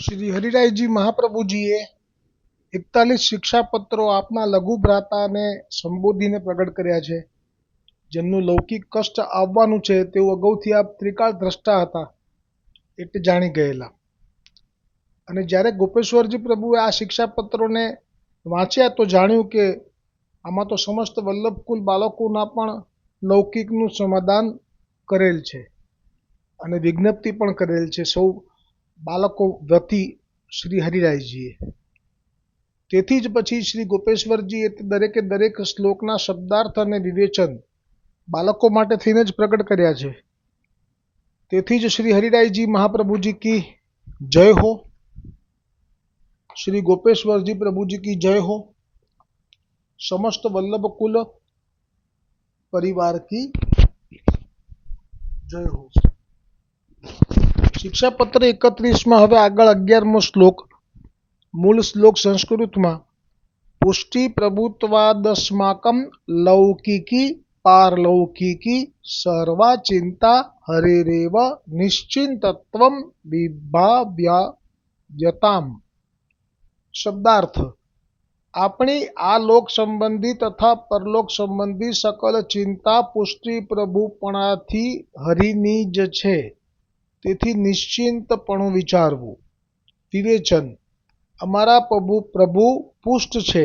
श्री हरिरायजी મહાપ્રભુજીએ 41 શિક્ષાપત્રો આપના લઘુ ભ્રાતાને સંબોધીને પ્રગટ કર્યા છે. જેમનું લૌકિક કષ્ટ આવવાનું છે તેવું અગાઉથી આપ ત્રિકાળ દ્રષ્ટા હતા એટલે જાણી ગયેલા. અને જ્યારે ગોપેશ્વરજી પ્રભુએ આ શિક્ષાપત્રોને વાંચ્યા તો જાણ્યું કે આમાં તો સમસ્ત વલ્લભકુલ બાળકોના પણ લૌકિકનું સમાધાન કરેલ છે અને વિજ્ઞપ્તિ પણ કરેલ છે સૌ બાળકો વતી શ્રી હરિરાયજીએ. તેથી જ પછી શ્રી ગોપેશ્વરજીએ દરેકે દરેક શ્લોકના શબ્દાર્થ અને વિવેચન બાળકો માટે થઈને જ પ્રગટ કર્યા છે. તેથી જ શ્રી હરિરાયજી મહાપ્રભુજી કી જય હો, શ્રી ગોપેશ્વરજી પ્રભુજી કી જય હો, સમસ્ત વલ્લભકુલ પરિવાર કી જય હો. શિક્ષાપત્ર 31માં હવે આગળ 11મો શ્લોક. મૂળ શ્લોક સંસ્કૃતમાં પુષ્ટિ પ્રભુત્વાદસ્માકમ લૌકિકી પારલૌકિકી સર્વા ચિંતા હરેરેવ નિશ્ચિંતત્વમ વિભાવ્યતામ. શબ્દાર્થ: આપણી આ લોક સંબંધી તથા પરલોક સંબંધી સકલ ચિંતા પુષ્ટિ પ્રભુપણાથી હરિની જ છે, તેથી નિશ્ચિંતપણું વિચારવું. વિવેચન: અમારા પ્રભુ પુષ્ટ છે,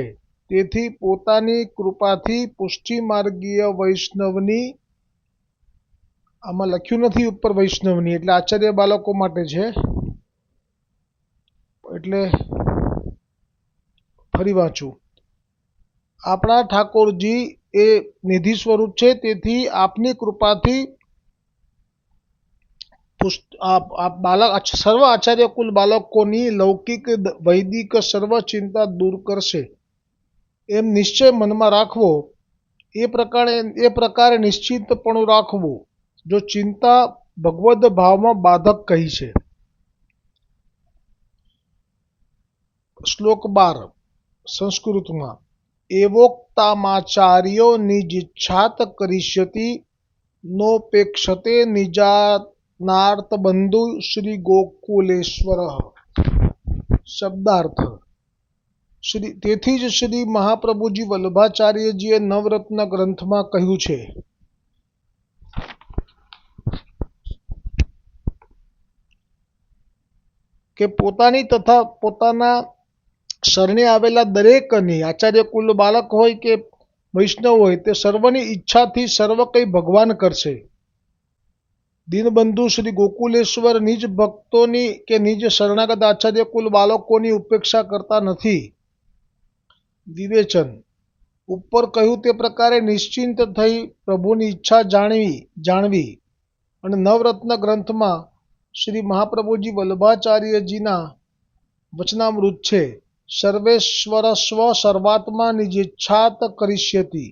તેથી પોતાની કૃપાથી પુષ્ટિમાર્ગીય વૈષ્ણવની, આમાં લખ્યું નથી ઉપર વૈષ્ણવની એટલે આચાર્ય બાળકો માટે છે, એટલે ફરી વાંચું. આપણા ઠાકોરજી એ નિધિ સ્વરૂપ છે, તેથી આપની કૃપાથી સર્વ આચાર્ય કુલ બાળકોની લૌકિક વૈદિક સર્વ ચિંતા દૂર કરશે એમ નિશ્ચય મનમાં રાખવો. એ પ્રકારે નિશ્ચિતપણું રાખવું. જો ચિંતા ભગવદ ભાવમાં બાધક કહી છે. શ્લોક 12 સંસ્કૃતમાં એવોક્તામાચાર્યો નિજિચ્છાત કરિષ્યતિ નોપેક્ષતે નિજાનાર્તબંધુ શ્રી ગોકુલેશ્વર. શબ્દાર્થ: તેથી જ શ્રી મહાપ્રભુજી વલ્લભાચાર્યજીએ નવરત્ન ગ્રંથમાં કહ્યું છે કે પોતાની તથા પોતાના શરણે આવેલા દરેકની, આચાર્ય કુલ બાળક હોય કે વૈષ્ણવ હોય, તે સર્વની ઈચ્છાથી સર્વ કંઈ ભગવાન કરશે. દીનબંધુ શ્રી ગોકુલેશ્વર નિજ ભક્તોની કે નિજ શરણાગત આચાર્ય કુલ બાળકોની ઉપેક્ષા કરતા નથી. વિવેચન: ઉપર કહ્યું તે પ્રકારે નિશ્ચિંત થઈ પ્રભુની ઈચ્છા જાણવી અને નવરત્ન ગ્રંથમાં શ્રી મહાપ્રભુજી વલ્લભાચાર્યજીના વચનામૃત છે. સર્વેશ્વરસ્વ સર્વાત્મા નિજેચ્છાત કરિષ્યતિ.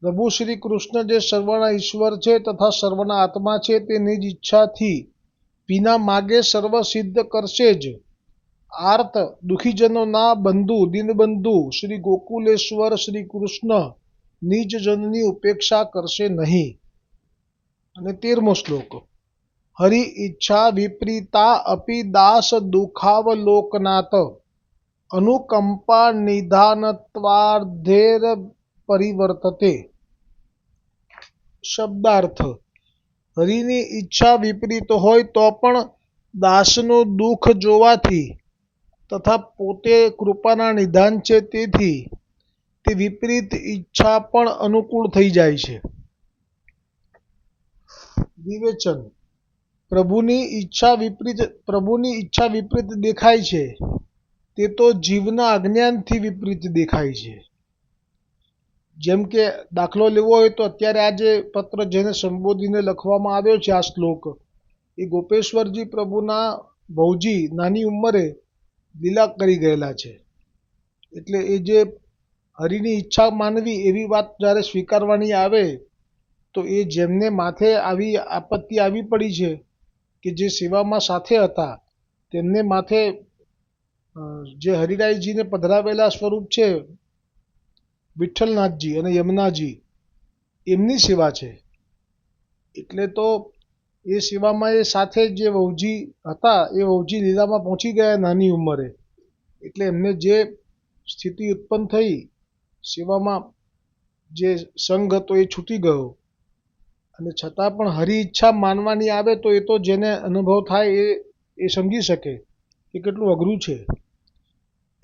પ્રભુ શ્રી કૃષ્ણ જે સર્વના ઈશ્વર છે તથા સર્વના આત્મા છે, તે નિજ ઈચ્છાથી વિના માગે સર્વ સિદ્ધ કરશે જ. આર્ત દુઃખીજનોના બંધુ દીનબંધુ શ્રી ગોકુલેશ્વર શ્રી કૃષ્ણ નિજ જનની ઉપેક્ષા કરશે નહીં. અને 13મો શ્લોક. હરિ ઈચ્છા વિપરીતા અપી દાસ દુઃખાવલોકનાત અનુકંપા નિધાનત્વાર્ધેર પરિવર્તતે. શબ્દાર્થ: હરિની ઈચ્છા વિપરીત હોય તો પણ દાસનું દુઃખ જોવાથી તથા પોતે કૃપાના નિધાન છે તેથી તે વિપરીત ઈચ્છા પણ અનુકૂળ થઈ જાય છે. વિવેચન: પ્રભુની ઈચ્છા વિપરીત દેખાય છે તે તો જીવના અજ્ઞાનથી વિપરીત દેખાય છે. જેમ કે દાખલો લેવો હોય તો અત્યારે આ જે પત્ર જેને સંબોધીને લખવામાં આવ્યો છે, આ શ્લોક, એ ગોપેશ્વરજી પ્રભુના ભૌજી નાની ઉંમરે લીલા કરી ગયેલા છે. એટલે એ જે હરિની ઈચ્છા માનવી એવી વાત જ્યારે સ્વીકારવાની આવે તો એ જેમને માથે આવી આપત્તિ આવી પડી છે કે જે સેવામાં સાથે હતા, તેમને માથે જે હરિરાયજીને પધરાવેલા સ્વરૂપ છે વિઠ્ઠલનાથજી અને યમુનાજી, એમની સેવા છે. એટલે તો એ સેવામાં એ સાથે જે વહુજી હતા એ વહુજી લીલામાં પહોંચી ગયા નાની ઉંમરે, એટલે એમને જે સ્થિતિ ઉત્પન્ન થઈ સેવામાં, જે સંઘ હતો એ છૂટી ગયો. અને છતાં પણ હરિ ઈચ્છા માનવાની આવે તો એ તો જેને અનુભવ થાય એ સમજી શકે કે કેટલું અઘરું છે.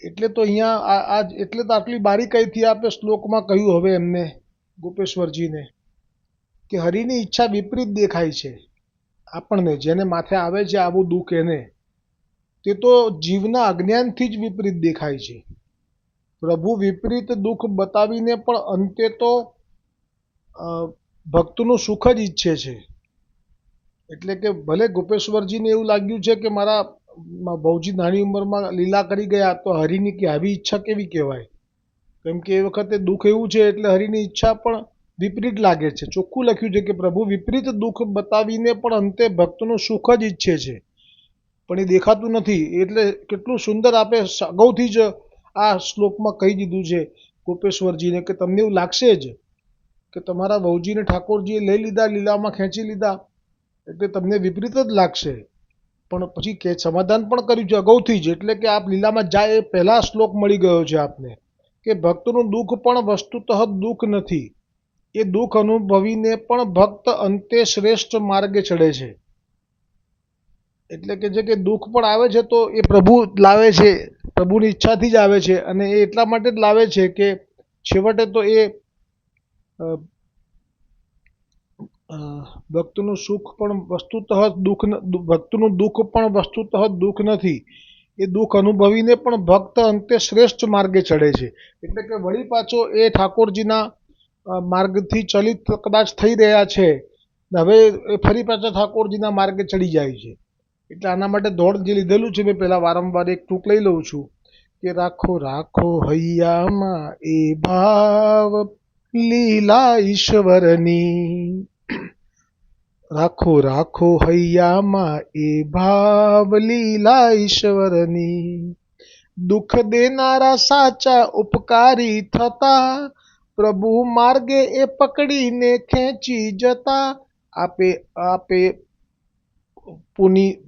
એટલે તો અહીંયા એટલે તો આટલી બારીકાઈથી આપણે શ્લોકમાં કહ્યું હવે એમને ગોપેશ્વરજીને કે હરિની ઈચ્છા વિપરીત દેખાય છે આપણને, જેને માથે આવે છે આવું દુઃખ એને, તે તો જીવના અજ્ઞાનથી જ વિપરીત દેખાય છે. પ્રભુ વિપરીત દુઃખ બતાવીને પણ અંતે તો ભક્તનું સુખ જ ઈચ્છે છે. એટલે કે ભલે ગોપેશ્વરજીને એવું લાગ્યું છે કે મારા બહુજી નાની ઉંમરમાં લીલા કરી ગયા, તો હરિની કે આવી ઈચ્છા કેવી કહેવાય? કેમ કે એ વખતે દુઃખ એવું છે એટલે હરિની ઈચ્છા પણ વિપરીત લાગે છે. ચોખ્ખું લખ્યું છે કે પ્રભુ વિપરીત દુઃખ બતાવીને પણ અંતે ભક્તનું સુખ જ ઈચ્છે છે, પણ એ દેખાતું નથી. એટલે કેટલું સુંદર આપણે અગાઉથી જ આ શ્લોકમાં કહી દીધું છે ગોપેશ્વરજીને કે તમને એવું લાગશે જ કે તમારા વહુજીને ઠાકોરજીએ લઈ લીધા, લીલામાં ખેંચી લીધા, એટલે તમને વિપરીત જ લાગશે. પણ પછી કે સમાધાન પણ કર્યું છે અગાઉથી જ, એટલે કે આપ લીલામાં જાય એ પહેલા શ્લોક મળી ગયો છે આપને કે ભક્તનું દુઃખ પણ વસ્તુતઃ દુઃખ નથી. એ દુઃખ અનુભવીને પણ ભક્ત અંતે શ્રેષ્ઠ માર્ગે ચડે છે. એટલે કે જે કે દુઃખ પણ આવે છે તો એ પ્રભુ લાવે છે, પ્રભુની ઈચ્છાથી જ આવે છે. અને એ એટલા માટે જ લાવે છે કે છેવટે તો એ ભક્તનું સુખ પણ વસ્તુતઃ દુઃખ, ભક્તનું દુઃખ પણ વસ્તુતઃ દુઃખ નથી. એ દુઃખ અનુભવીને પણ ભક્ત અંતે શ્રેષ્ઠ માર્ગે ચડે છે. એટલે કે વળી પાછો એ ઠાકોરજીના માર્ગથી ચલિત કદાચ થઈ રહ્યા છે, હવે એ ફરી પાછા ઠાકોરજીના માર્ગે ચડી જાય છે. એટલે આના માટે દોડ જે લીધેલું છે મેં પહેલાં વારંવાર એક ટૂંક લઈ લઉં છું કે રાખો રાખો હૈયામાં એ ભાવ લીલા ઈશ્વરની, રાખો રાખો હૈયામાં એ ભાવ લીલા ઈશ્વરની, દુઃખ દેનારા સાચા ઉપકારી થતા, પ્રભુ માર્ગે એ પકડીને ખેંચી જતા, આપે આપે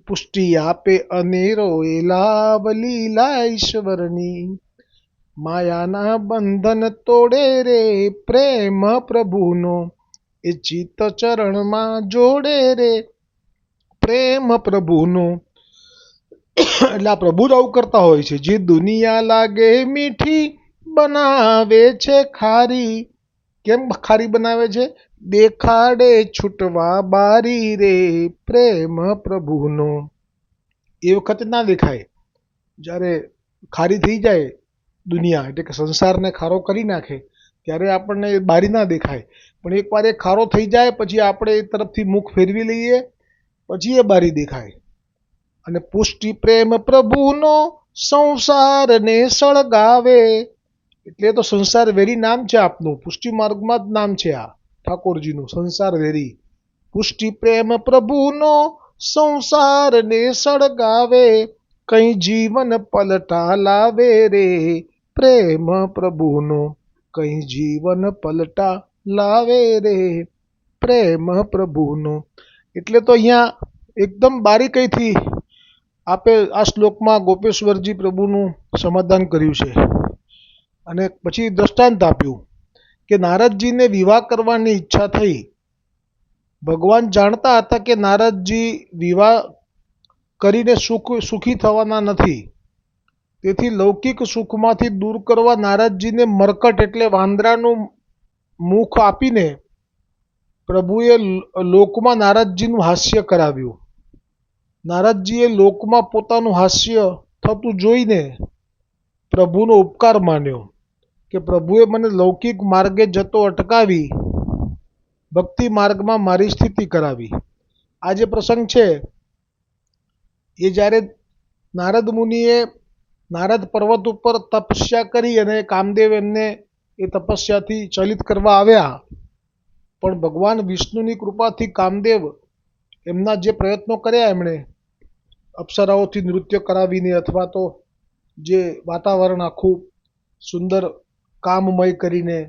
પુષ્ટિ આપે અનેરો એ લાભ લીલા ઈશ્વરની, માયાના બંધન તોડે રે પ્રેમ પ્રભુનો, એ ચિત્ત ચરણમાં જોડે રે પ્રેમ પ્રભુનો. એટલે આ પ્રભુ જ આવું કરતા હોય છે. જે દુનિયા લાગે મીઠી બનાવે છે ખારી. કેમ ખારી બનાવે છે? દેખાડે છૂટવા બારી રે પ્રેમ પ્રભુનો. એ વખતે ના દેખાય, જ્યારે ખારી થઈ જાય દુનિયા, એટલે કે સંસારને ખારો કરી નાખે ત્યારે આપણને બારી ના દેખાય. પણ એકવાર એ ખારો થઈ જાય પછી આપણે એ તરફથી મુખ ફેરવી લઈએ પછી એ બારી દેખાય. અને પુષ્ટિ પ્રેમ પ્રભુનો સંસારને સળગાવે, એટલે તો સંસાર વેરી નામ છે આપનું, પુષ્ટિ માર્ગમાં જ નામ છે આ ઠાકોરજીનું, સંસાર વેરી. પુષ્ટિ પ્રેમ પ્રભુનો સંસારને સળગાવે, કઈ જીવન પલટા લાવે રે પ્રેમ પ્રભુનો, કઈ જીવન પલટા લાવે રે પ્રેમ પ્રભુનો. એટલે તો અહીંયા એકદમ બારીકાઈથી આપે આ શ્લોકમાં ગોપેશ્વરજી પ્રભુનું સમાધાન કર્યું છે. અને પછી દ્રષ્ટાંત આપ્યું કે નારદજીને વિવાહ કરવાની ઈચ્છા થઈ. ભગવાન જાણતા હતા કે નારદજી વિવાહ કરીને સુખી થવાના નથી, તેથી લૌકિક સુખમાંથી દૂર કરવા નારદજીને મરકટ એટલે વાંદરાનું મુખ આપીને પ્રભુએ લોકમાં નારદજીનું હાસ્ય કરાવ્યું. નારદજીએ લોકમાં પોતાનું હાસ્ય થતું જોઈને પ્રભુનો ઉપકાર માન્યો કે પ્રભુએ મને લૌકિક માર્ગે જતો અટકાવી ભક્તિ માર્ગમાં મારી સ્થિતિ કરાવી. આ જે પ્રસંગ છે એ જ્યારે નારદ મુનિએ નારદ પર્વત ઉપર તપસ્યા કરી અને કામદેવ એમને એ તપસ્યાથી ચલિત કરવા આવ્યા, પણ ભગવાન વિષ્ણુની કૃપાથી કામદેવ એમના જે પ્રયત્નો કર્યા એમણે અપ્સરાઓથી નૃત્ય કરાવીને અથવા તો જે વાતાવરણ આખું સુંદર કામમય કરીને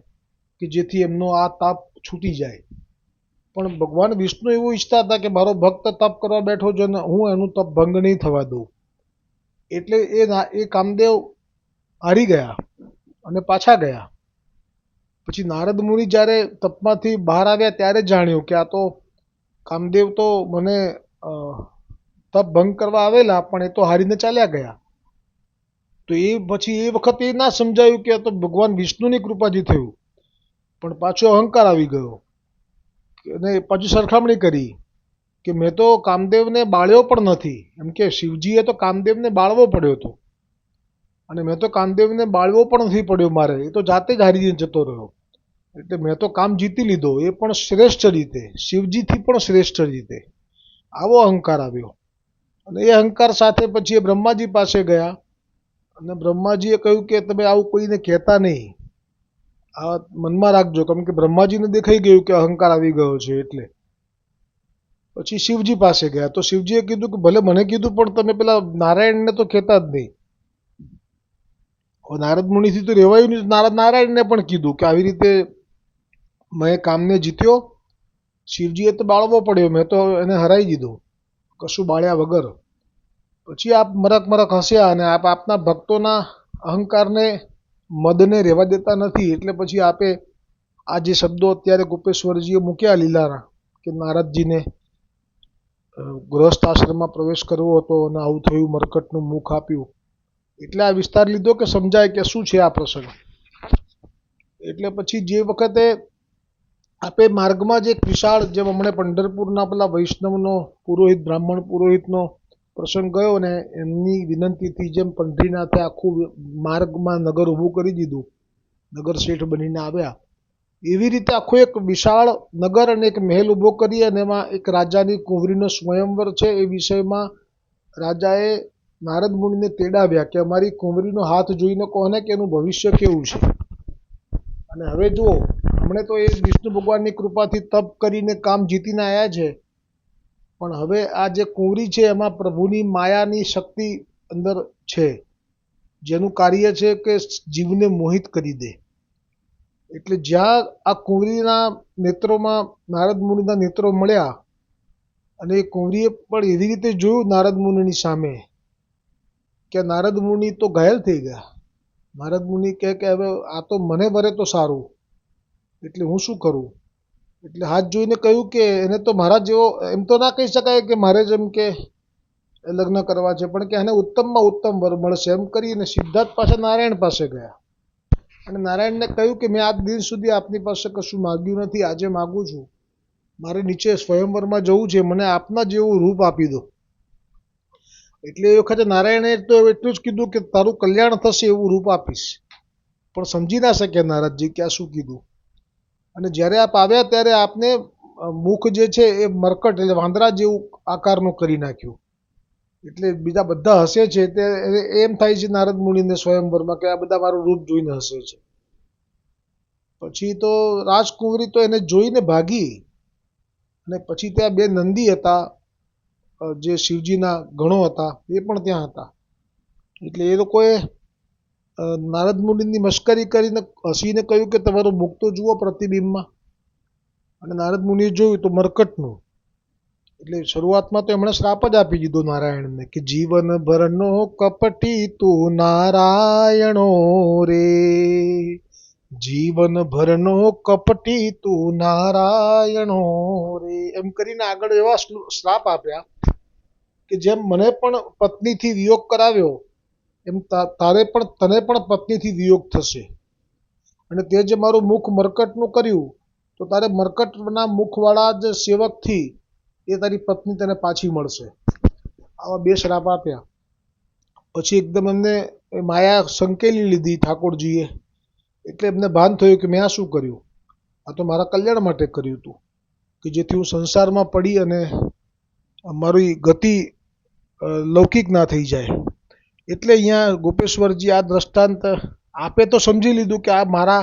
કે જેથી એમનો આ તાપ છૂટી જાય, પણ ભગવાન વિષ્ણુ એવું ઈચ્છતા હતા કે મારો ભક્ત તપ કરવા બેઠો છે ને હું એનું તપ ભંગ નહીં થવા દઉં. એટલે એ કામદેવ હારી ગયા અને પાછા ગયા. પછી નારદ મુનિ જ્યારે તપમાંથી બહાર આવ્યા ત્યારે જાણ્યું કે આ તો કામદેવ તો મને તપ ભંગ કરવા આવેલા પણ એ તો હારીને ચાલ્યા ગયા. તો એ પછી એ વખતે એ ના સમજાયું કે આ તો ભગવાન વિષ્ણુની કૃપાથી થયું, પણ પાછો અહંકાર આવી ગયો અને પાછી સરખામણી કરી કે મેં તો કામદેવને બાળ્યો પણ નથી. એમ કે શિવજીએ તો કામદેવને બાળવો પડ્યો હતો અને મેં તો કામદેવને બાળવો પણ નથી પડ્યો મારે, એ તો જાતે જ હારીને જતો રહ્યો. એટલે મેં તો કામ જીતી લીધો, એ પણ શ્રેષ્ઠ રીતે, શિવજીથી પણ શ્રેષ્ઠ રીતે. આવો અહંકાર આવ્યો અને એ અહંકાર સાથે પછી એ બ્રહ્માજી પાસે ગયા અને બ્રહ્માજીએ કહ્યું કે તમે આવું કોઈને કહેતા નહીં, આ મનમાં રાખજો, કારણ કે બ્રહ્માજીને દેખાઈ ગયું કે અહંકાર આવી ગયો છે. એટલે પછી શિવજી પાસે ગયા તો શિવજીએ કીધું કે ભલે મને કીધું પણ તમે પેલા નારાયણને તો કહેતા જ નહીં. નારદ મુનિથી તો રહેવાયું નહીં. નારાયણને પણ કીધું કે આવી રીતે મેં કામને જીત્યો, શિવજીએ તો બાળવો પડ્યો, મેં તો એને હરાવી દીધો કશું બાળ્યા વગર. પછી આપ મરક મરક હસ્યા અને આપ આપના ભક્તોના અહંકારને મદને રહેવા દેતા નથી. એટલે પછી આપે આ જે શબ્દો અત્યારે ગોપેશ્વરજીએ મૂક્યા લીલાના કે નારદજીને ગૃહસ્થ આશ્રમમાં પ્રવેશ કરવો હતો અને આવું થયું, મરકટનું મુખ આપ્યું. એટલે આ વિસ્તાર લીધો કે સમજાય કે શું છે આ પ્રસંગ. એટલે પછી જે વખતે આપે માર્ગમાં જે એક વિશાળ, જેમ હમણાં પંઢરપુરના પેલા વૈષ્ણવનો પુરોહિત, બ્રાહ્મણ પુરોહિતનો પ્રસંગ ગયો ને એમની વિનંતીથી જેમ પંઢરીનાથે આખું માર્ગમાં નગર ઊભું કરી દીધું, નગર શેઠ બનીને આવ્યા, એવી રીતે આખું એક વિશાળ નગર અને એક મહેલ ઊભો કરી અને એમાં એક રાજાની કુંવરીનો સ્વયંવર છે. એ વિષયમાં રાજાએ નારદ મુનિને તેડાવ્યા કે અમારી કુંવરીનો હાથ જોઈને કહો ને કે એનું ભવિષ્ય કેવું છે. અને હવે જુઓ, હમણે તો એ વિષ્ણુ ભગવાનની કૃપાથી તપ કરીને કામ જીતીને આવ્યા છે, પણ હવે આ જે કુંવરી છે એમાં પ્રભુની માયાની શક્તિ અંદર છે, જેનું કાર્ય છે કે જીવને મોહિત કરી દે. એટલે જ્યાં આ કુંવરીના નેત્રોમાં નારદ મુનિના નેત્રો મળ્યા અને એ કુંવરીએ પણ એવી રીતે જોયું નારદ મુનિની સામે કે નારદ મુનિ તો ઘાયલ થઈ ગયા. નારદ મુનિ કહે કે હવે આ તો મને વરે તો સારું, એટલે હું શું કરું. એટલે હાથ જોઈને કહ્યું કે એને તો મારા જેવો, એમ તો ના કહી શકાય કે મારે જેમ કે લગ્ન કરવા છે, પણ કે એને ઉત્તમમાં ઉત્તમ વર મળશે. એમ કરીને સિદ્ધાર્થ પાસે નારાયણ પાસે ગયા અને નારાયણને કહ્યું કે મેં આજ દિન સુધી આપની પાસે કશું માગ્યું નથી, આજે માગું છું, મારે નીચે સ્વયંવરમાં જવું છે, મને આપના જેવું રૂપ આપી દો. એટલે એ વખતે નારાયણે તો એટલું જ કીધું કે તારું કલ્યાણ થશે એવું રૂપ આપીશ. પણ સમજી ના શક્યા નારદજી કે આ શું કીધું. અને જ્યારે આપ આવ્યા ત્યારે આપને મુખ જે છે એ મરકટ એટલે વાંદરા જેવું આકારનું કરી નાખ્યું. એટલે બીજા બધા હસે છે તે એમ થાય છે નારદ મુનિને સ્વયંવરમાં કે આ બધા મારું રૂપ જોઈને હસે છે. પછી તો રાજકુંવરી તો એને જોઈને ભાગી અને પછી ત્યાં બે નંદી હતા, જે શિવજીના ગણો હતા, એ પણ ત્યાં હતા. એટલે એ લોકોએ નારદ મુનિની મશ્કરી કરીને હસીને કહ્યું કે તમારું મુખ તો જુઓ પ્રતિબિંબમાં. અને નારદ મુનિએ જોયું તો મરકટનું. એટલે શરૂઆતમાં તો એમણે શ્રાપ જ આપી દીધો નારાયણને કે જીવન ભરનો કપટી તું નારાયણો રે, જીવન ભરનો કપટી તું નારાયણો રે, એમ કરીને આગળ એવા શ્રાપ આપ્યા કે જેમ મને પણ પત્નીથી વિયોગ કરાવ્યો એમ તને પણ પત્નીથી વિયોગ થશે. અને તે જે મારું મુખ મરકટનું કર્યું તો તારે મરકટના મુખવાળા જે સેવકથી એ તારી પત્ની તને પાછી મળશે. આવા બે શ્રાપ આપ્યા. પછી એકદમ એમને માયા સંકેલી લીધી ઠાકોરજીએ. એટલે એમને ભાન થયું કે મેં આ શું કર્યું, આ તો મારા કલ્યાણ માટે કર્યું હતું, કે જેથી હું સંસારમાં પડી અને મારી ગતિ લૌકિક ના થઈ જાય. એટલે અહીંયા ગોપેશ્વરજી આ દ્રષ્ટાંત આપે તો સમજી લીધું કે આ મારા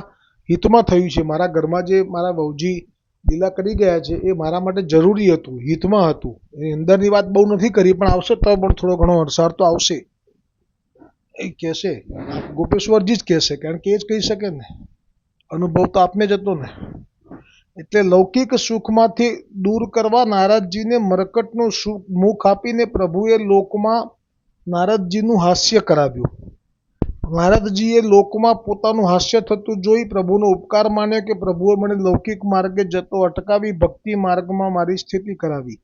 હિતમાં થયું છે, મારા ઘરમાં જે મારા વહુજી લીલા કરી ગયા છે એ મારા માટે જરૂરી હતું, હિતમાં હતું. એની અંદરની વાત બહુ નથી કરી, પણ આવશે તો પણ થોડો ઘણો અરસાર તો આવશે. એ કહેશે, ગોપેશ્વરજી જ કહેશે, કારણ કે એ જ કહી શકે ને, અનુભવ તો આપને જ હતો ને. એટલે લૌકિક સુખમાંથી દૂર કરવા નારદજીને મરકટનું મુખ આપીને પ્રભુએ લોકમાં નારદજીનું હાસ્ય કરાવ્યું. નારદજીએ લોકમાં પોતાનું હાસ્ય થતું જોઈ પ્રભુનો ઉપકાર માન્યો કે પ્રભુએ મને લૌકિક માર્ગે જતો અટકાવી ભક્તિ માર્ગમાં મારી સ્થિતિ કરાવી.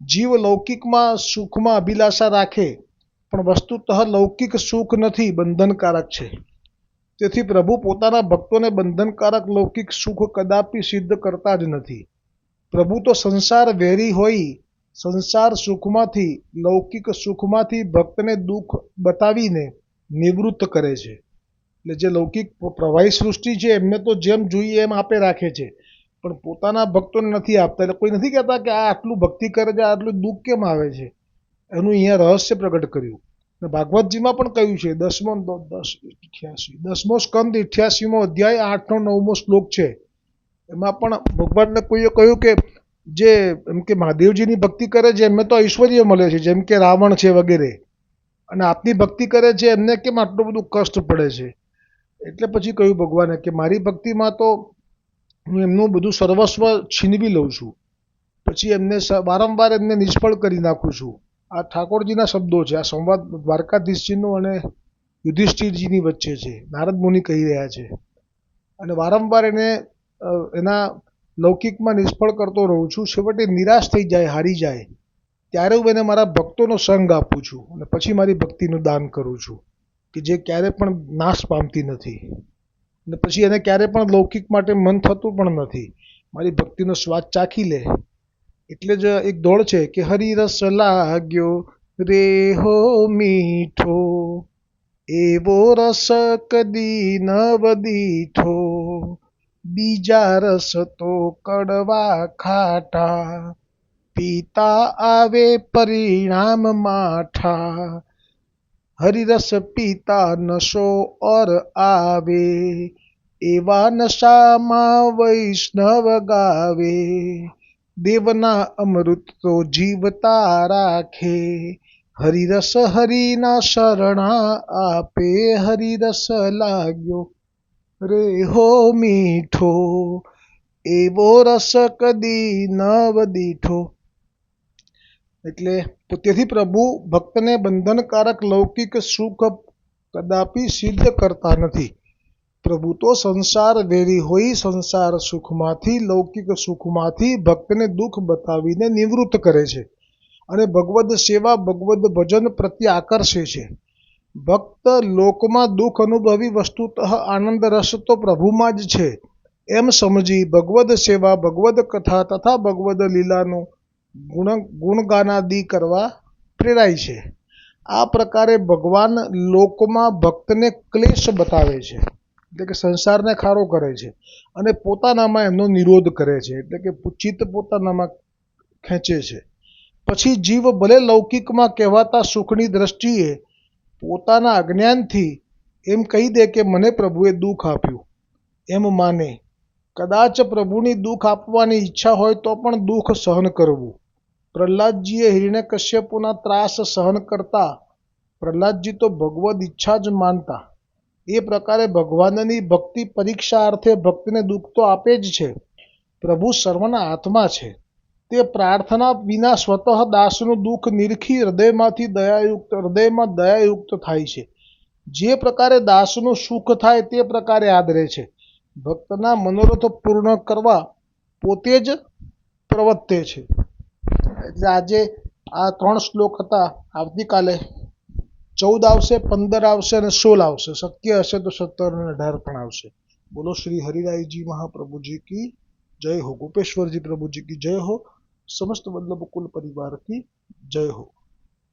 જીવ લૌકિકમાં સુખમાં અભિલાષા રાખે પણ વસ્તુતઃ લૌકિક સુખ નથી, બંધનકારક છે. તેથી પ્રભુ પોતાના ભક્તોને બંધનકારક લૌકિક સુખ કદાપી સિદ્ધ કરતા જ નથી. પ્રભુ તો સંસાર વેરી હોઈ સંસાર સુખમાંથી લૌકિક સુખમાંથી ભક્તને દુઃખ બતાવીને નિવૃત્ત કરે છે. એટલે જે લૌકિક પ્રવાહી સૃષ્ટિ છે એમને તો જેમ જોઈએ એમ આપે રાખે છે, પણ પોતાના ભક્તોને નથી આપતા. એટલે કોઈ નથી કહેતા કે આ આટલું ભક્તિ કરે છે, આટલું દુઃખ કેમ આવે છે. એનું અહીંયા રહસ્ય પ્રગટ કર્યું. ભાગવતજીમાં પણ કહ્યું છે, 10મો સ્કંદ 88મો અધ્યાય 8નો 9મો શ્લોક છે. એમાં પણ ભગવાનને કોઈએ કહ્યું કે જે એમ કે મહાદેવજીની ભક્તિ કરે છે એમને તો ઐશ્વર્ય મળે છે, જેમ કે રાવણ છે વગેરે, અને આપની ભક્તિ કરે છે એમને કેમ આટલું બધું કષ્ટ પડે છે. એટલે પછી કહ્યું ભગવાને કે મારી ભક્તિમાં તો હું એમનું બધું સર્વસ્વ છીનવી લઉં છું, પછી એમને વારંવાર એમને નિષ્ફળ કરી નાખું છું. આ ઠાકોરજીના શબ્દો છે. આ સંવાદ દ્વારકાધીશજીનો અને યુધિષ્ઠિરજીની વચ્ચે છે. નારદ મુનિ કહી રહ્યા છે. અને વારંવાર એને એના લૌકિકમાં નિષ્ફળ કરતો રહું છું. છેવટે નિરાશ થઈ જાય, હારી જાય, ત્યારે હું એને મારા ભક્તોનો સંગ આપું છું અને પછી મારી ભક્તિનું દાન કરું છું કે જે ક્યારે પણ નાશ પામતી નથી. અને પછી એને ક્યારે પણ લૌકિક માટે મન થતું પણ નથી. મારી ભક્તિનો સ્વાદ ચાખી લે. એટલે જ એક દોડ છે કે હરિરસ લાગ્યો રે હો મીઠો, એવો રસ કદી નવ દીઠો, બીજા રસ તો કડવા ખાટા, પીતા આવે પરિણામ માઠા. હરિરસ પીતા નશો ઓર આવે, એવા નશામાં વૈષ્ણવ ગાવે, દેવના અમૃત તો જીવતા રાખે, હરિરસ હરિના શરણા આપે, હરિરસ લાગ્યો રે હો મીઠો, એવો રસ કદી નવ દીઠો. એટલે તેથી પ્રભુ ભક્તને બંધનકારક લૌકિક સુખ કદાપી સિદ્ધ કરતા નથી. પ્રભુ તો સંસાર વેરી હોઈ સંસાર સુખમાંથી લૌકિક સુખમાંથી ભક્તને દુઃખ બતાવીને નિવૃત્ત કરે છે અને ભગવદ સેવા ભગવદ ભજન પ્રત્યે આકર્ષે છે. ભક્ત લોકમાં દુઃખ અનુભવી વસ્તુતઃ આનંદ રસ તો પ્રભુમાં જ છે એમ સમજી ભગવદ સેવા ભગવદ કથા તથા ભગવદ લીલાનું ગુણગાનાદિ કરવા પ્રેરાય છે. આ પ્રકારે ભગવાન લોકમાં ભક્તને ક્લેશ બતાવે છે, એટલે કે સંસારને ખારો કરે છે, અને પોતાનામાં એમનો નિરોધ કરે છે, એટલે કે ચિત્ત પોતાનામાં ખેંચે છે. પછી જીવ ભલે લૌકિકમાં કહેવાતા સુખની દ્રષ્ટિએ પોતાના અજ્ઞાનથી એમ કહી દે કે મને પ્રભુએ દુઃખ આપ્યું એમ માને. કદાચ પ્રભુની દુઃખ આપવાની ઈચ્છા હોય તો પણ દુઃખ સહન કરવું. પ્રહલાદજીએ હિરણ્યકશ્યપુના ત્રાસ સહન કરતા. પ્રહલાદજી તો ભગવદ ઈચ્છા જ માનતા. એ પ્રકારે ભગવાનની ભક્તિ પરીક્ષા અર્થે ભક્તને દુઃખ તો આપે જ છે. પ્રભુ સર્વના આત્મા છે. તે પ્રાર્થના વિના સ્વતઃ દાસનું દુઃખ નિરખી હૃદયમાં દયાયુક્ત થાય છે. જે પ્રકારે દાસનું સુખ થાય તે પ્રકારે આદરે છે. ભક્તના મનોરથ પૂર્ણ કરવા પોતે જ પ્રવર્તે છે. એટલે આજે આ 3 શ્લોક હતા. આવતીકાલે 14 આવશે, 15 આવશે અને 16 આવશે. શક્ય હશે તો 17 અને 18 પણ આવશે. બોલો શ્રી હરિરાયજી મહાપ્રભુજી કી જય હો. ગોપેશ્વરજી પ્રભુજી की जय हो. समस्त वल्लभ कुल परिवार की जय हो.